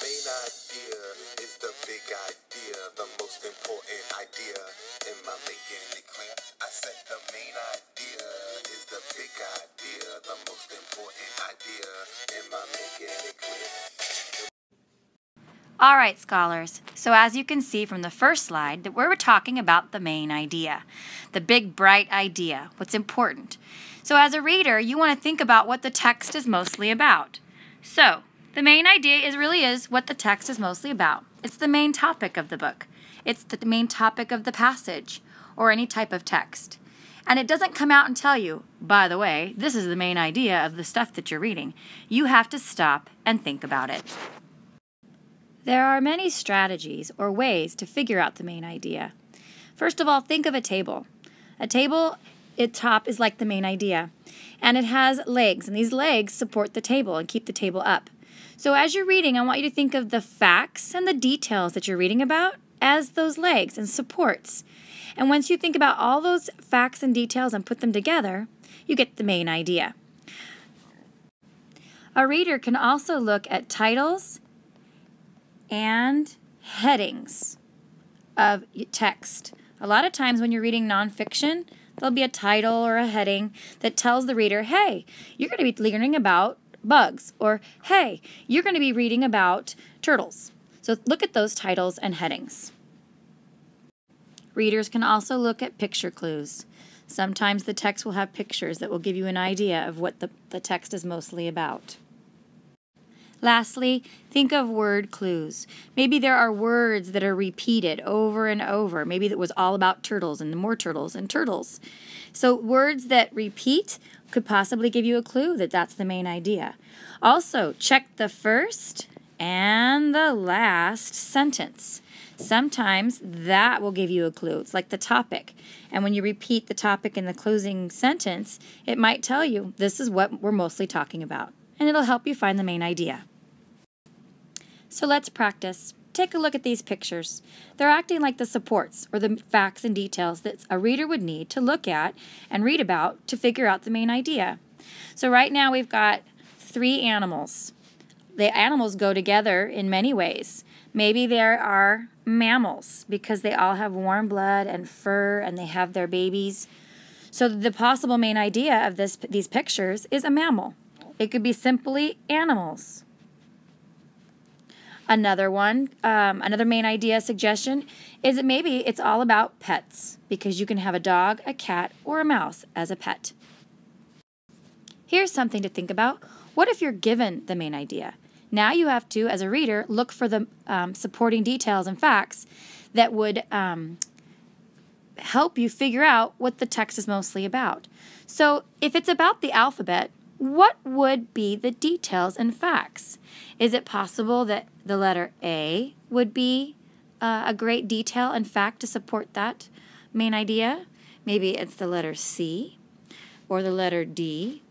main idea is the big idea, the most important idea. Am I making it clear? I said the main idea is the big idea, the most important idea. Am I making it clear? All right, scholars. So as you can see from the first slide, that we're talking about the main idea, the big bright idea, what's important. So as a reader, you want to think about what the text is mostly about. So the main idea really is what the text is mostly about. It's the main topic of the book. It's the main topic of the passage or any type of text. And it doesn't come out and tell you, by the way, this is the main idea of the stuff that you're reading. You have to stop and think about it. There are many strategies or ways to figure out the main idea. First of all, think of a table. A table at top is like the main idea, and it has legs, and these legs support the table and keep the table up. So as you're reading, I want you to think of the facts and the details that you're reading about as those legs and supports. And once you think about all those facts and details and put them together, you get the main idea. A reader can also look at titles and headings of text. A lot of times when you're reading nonfiction, there'll be a title or a heading that tells the reader, hey, you're going to be learning about bugs, or hey, you're going to be reading about turtles. So look at those titles and headings. Readers can also look at picture clues. Sometimes the text will have pictures that will give you an idea of what the text is mostly about. Lastly, think of word clues. Maybe there are words that are repeated over and over. Maybe it was all about turtles and more turtles and turtles. So words that repeat could possibly give you a clue that that's the main idea. Also, check the first and the last sentence. Sometimes that will give you a clue. It's like the topic. And when you repeat the topic in the closing sentence, it might tell you this is what we're mostly talking about. And it'll help you find the main idea. So let's practice. Take a look at these pictures. They're acting like the supports or the facts and details that a reader would need to look at and read about to figure out the main idea. So right now we've got 3 animals. The animals go together in many ways. Maybe there are mammals because they all have warm blood and fur and they have their babies. So the possible main idea of these pictures is a mammal. It could be simply animals. Another one, another main idea suggestion is that maybe it's all about pets because you can have a dog, a cat, or a mouse as a pet. Here's something to think about. What if you're given the main idea? Now you have to, as a reader, look for the supporting details and facts that would help you figure out what the text is mostly about. So if it's about the alphabet, what would be the details and facts? Is it possible that the letter A would be a great detail and fact to support that main idea? Maybe it's the letter C or the letter D.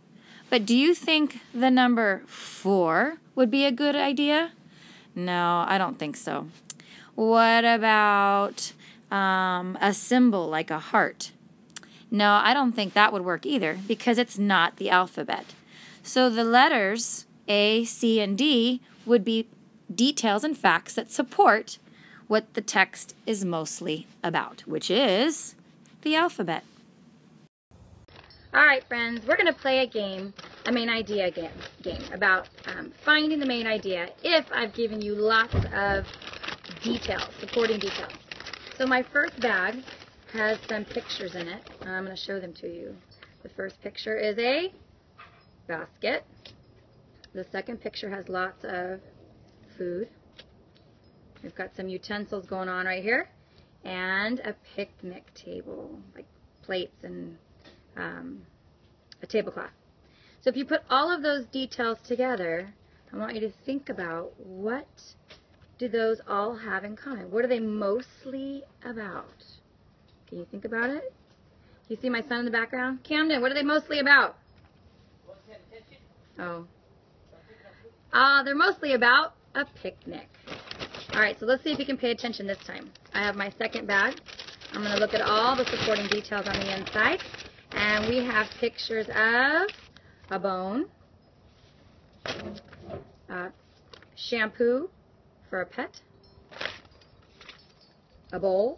But do you think the number 4 would be a good idea? No, I don't think so. What about a symbol like a heart? No, I don't think that would work either because it's not the alphabet. So the letters A, C, and D would be details and facts that support what the text is mostly about, which is the alphabet. All right, friends, we're going to play a game, a main idea game about finding the main idea if I've given you lots of details, supporting details. So my first bag has some pictures in it. I'm going to show them to you. The first picture is a basket. The second picture has lots of food. We've got some utensils going on right here. And a picnic table, like plates and a tablecloth. So if you put all of those details together, I want you to think about what do those all have in common? What are they mostly about? Can you think about it? You see my son in the background? Camden, what are they mostly about? Oh. They're mostly about a picnic. All right, so let's see if you can pay attention this time. I have my second bag. I'm going to look at all the supporting details on the inside. And we have pictures of a bone, shampoo, for a pet, a bowl,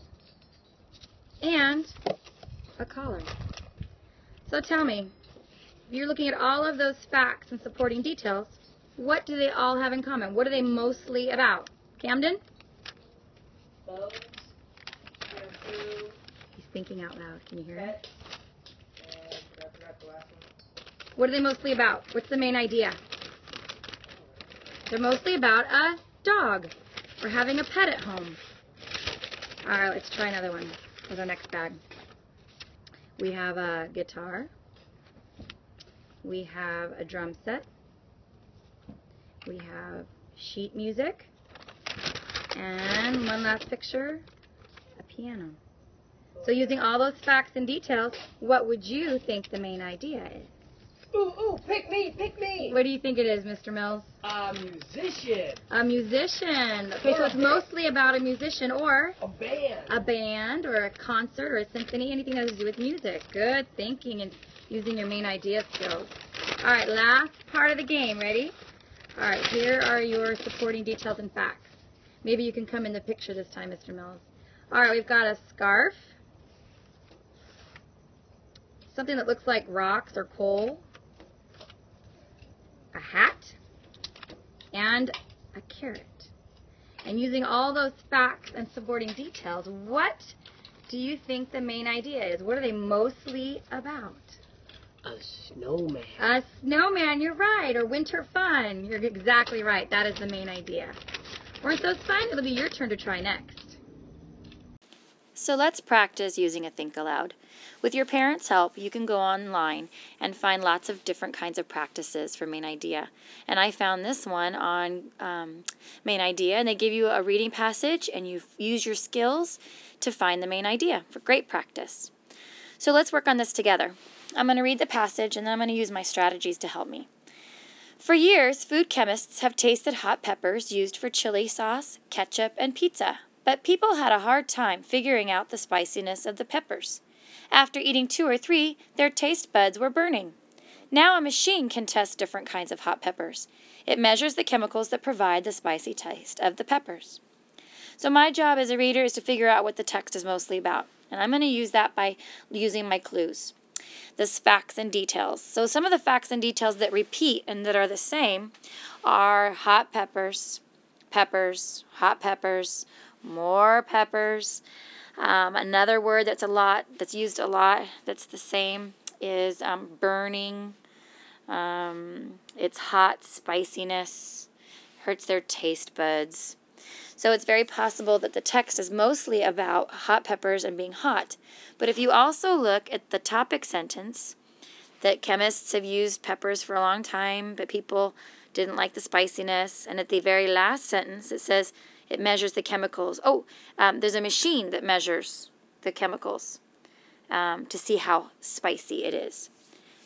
and a collar. So tell me, if you're looking at all of those facts and supporting details, what do they all have in common? What are they mostly about? Camden? Bows, shampoo, He's thinking out loud. Can you hear him? pets, and I forgot the last one. What are they mostly about? What's the main idea? They're mostly about a dog or having a pet at home. All right, let's try another one with our next bag. We have a guitar. We have a drum set. We have sheet music. And one last picture, a piano. So using all those facts and details, what would you think the main idea is? Ooh, pick me, pick me! What do you think it is, Mr. Mills? A musician. A musician. Okay, so it's mostly about a musician or A band. or a concert or a symphony, anything that has to do with music. Good thinking and using your main idea skills. All right, last part of the game. Ready? All right, here are your supporting details and facts. Maybe you can come in the picture this time, Mr. Mills. All right, we've got a scarf, something that looks like rocks or coal, a hat, and a carrot. And using all those facts and supporting details, what do you think the main idea is? What are they mostly about? A snowman. A snowman, you're right, or winter fun. You're exactly right. That is the main idea. Weren't those fun? It'll be your turn to try next. So let's practice using a Think Aloud. With your parents' help, you can go online and find lots of different kinds of practices for Main Idea. And I found this one on Main Idea, and they give you a reading passage, and you use your skills to find the main idea for great practice. So let's work on this together. I'm going to read the passage, and then I'm going to use my strategies to help me. For years, food chemists have tasted hot peppers used for chili sauce, ketchup, and pizza, but people had a hard time figuring out the spiciness of the peppers. After eating 2 or 3, their taste buds were burning. Now a machine can test different kinds of hot peppers. It measures the chemicals that provide the spicy taste of the peppers. So my job as a reader is to figure out what the text is mostly about, and I'm going to use that by using my clues. This facts and details. So some of the facts and details that repeat and that are the same are hot peppers, peppers, hot peppers, more peppers. Another word that's used a lot that's the same is burning. It's hot, spiciness, hurts their taste buds. So it's very possible that the text is mostly about hot peppers and being hot. But if you also look at the topic sentence, that chemists have used peppers for a long time, but people didn't like the spiciness. And at the very last sentence, it says it measures the chemicals. There's a machine that measures the chemicals to see how spicy it is.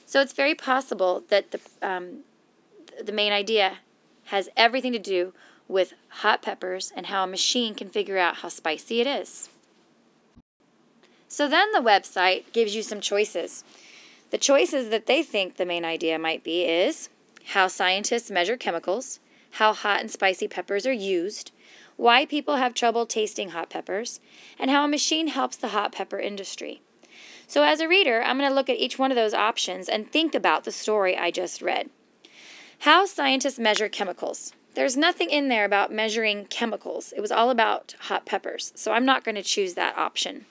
So it's very possible that the main idea has everything to do with hot peppers and how a machine can figure out how spicy it is. So then the website gives you some choices. The choices that they think the main idea might be is how scientists measure chemicals, how hot and spicy peppers are used, why people have trouble tasting hot peppers, and how a machine helps the hot pepper industry. So as a reader, I'm going to look at each one of those options and think about the story I just read. How scientists measure chemicals. There's nothing in there about measuring chemicals. It was all about hot peppers, so I'm not going to choose that option.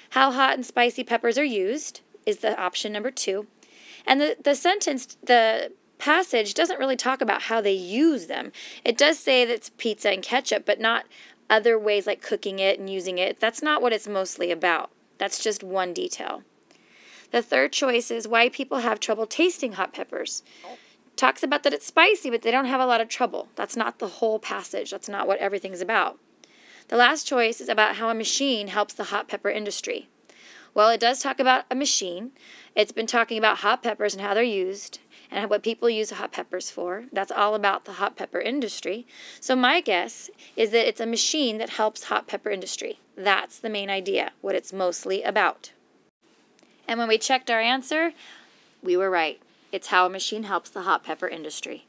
How hot and spicy peppers are used is the option number 2. And the passage doesn't really talk about how they use them. It does say that it's pizza and ketchup, but not other ways like cooking it and using it. That's not what it's mostly about. That's just one detail. The third choice is why people have trouble tasting hot peppers. Talks about that it's spicy, but they don't have a lot of trouble. That's not the whole passage. That's not what everything's about. The last choice is about how a machine helps the hot pepper industry. Well, it does talk about a machine. It's been talking about hot peppers and how they're used and what people use hot peppers for. That's all about the hot pepper industry. So my guess is that it's a machine that helps hot pepper industry. That's the main idea, what it's mostly about. And when we checked our answer, we were right. It's how a machine helps the hot pepper industry.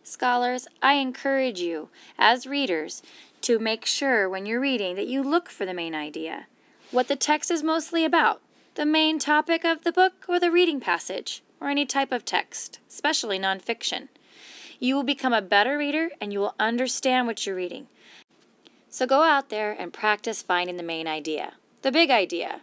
Scholars, I encourage you, as readers, to make sure when you're reading that you look for the main idea, what the text is mostly about, the main topic of the book or the reading passage, or any type of text, especially nonfiction. You will become a better reader and you will understand what you're reading. So go out there and practice finding the main idea, the big idea,